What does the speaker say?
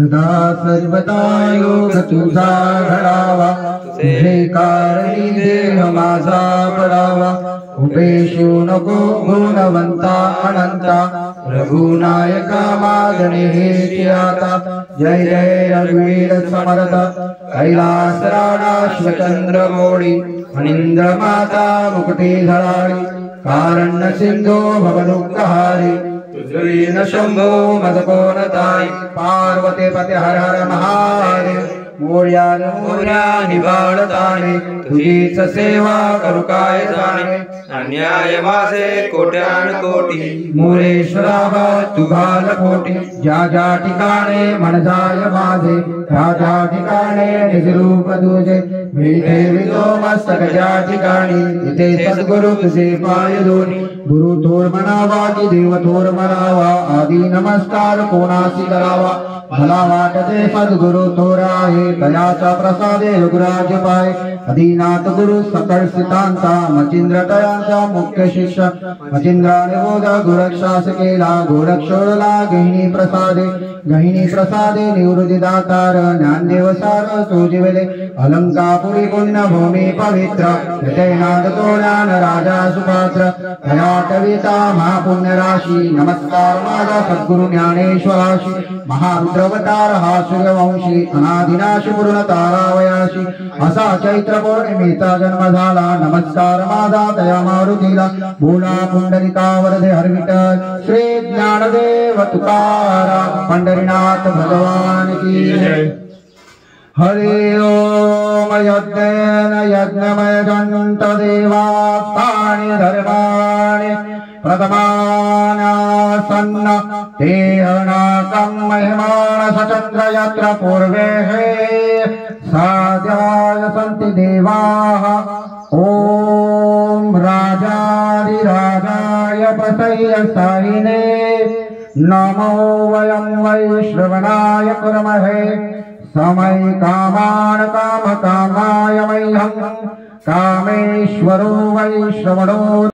सदा सर्वदा योग तुझा घडावा, तुझे कारणी देह माझा पडावा। उपेशू नको गुणवंता अनंता, रघुनायका मागणे हेची आता। जय जय रघुवीर समर्थ, कैलास राणा शिवचंद्र मोडी। फणींद्र माता मुकुटी झळाळी, कारण्य सिंधू भवदुःखहारी। तुझवीन शंभो मदकोन ताई, पार्वती पते हर हर महादेव। मोर्या मोर्या निभाळताने, तुझीच सेवा करू काय जाणे। अन्याय माझे कोट्यान कोटी, मोरेश्वरा तू घाल पोटी। ज्या ज्या ठिकाणे मन जाय माझे, त्या त्या ठिकाणे निज रूप तुझे। मी ठेवितो मस्तक ज्या ठिकाणी, तिथे सद्गुरु तुझे पाय दोन्ही। गुरु थोर म्हणावा की देव थोर म्हणावा, आदी नमस्कार कोणासी करावा। मला वाटते सद्गुरु थोर आहे, तयाचा प्रसादे योगराज पाय। आदिनाथ गुरु सकळ सितांचा, मचिंद्र तयांचा मुख्य शिष्य। मचिंद्राने बोध गोरक्षास केला, गोरक्षोडला गहिनी प्रसादे। गहिनी प्रसादे निवृत्ती दातार, ज्ञानदेव सार सोजिवले। अलंकापुरी पुण्य भूमी पवित्र, यजयनाथ तो ज्ञान राजा सुपात्र। दयाटविता महापुण्य राशी, नमस्कार माझा सद्गुरु ज्ञानेश्वराशी। महारुद्रवतार हा सूर्यवंशी, अनादिनाशी पूर्ण तारावयाशी। असा चैत्र पौर्णिमेचा जन्म झाला, नमस्कार माझा दया मारुतीला। बोला पुंडलिका वरदे हर विठ्ठल, श्री ज्ञानदेव तुकाराम पंढरीनाथ भगवान की जय। हरि ओम यज्ञेन यज्ञमय जन्त देवास्तानि धर्माणि प्रथमानासन्न। तेहनाकं महिमान सचन्द्र यत्र पूर्वे साध्याय सन्ति देवाः। ॐ राजाधिराजाय प्रसह्य साहिने, नमो वयं वैश्रवणाय कुर्महे। समय कामान् कामकामाय मह्यं, कामेश्वरो वैश्रवणो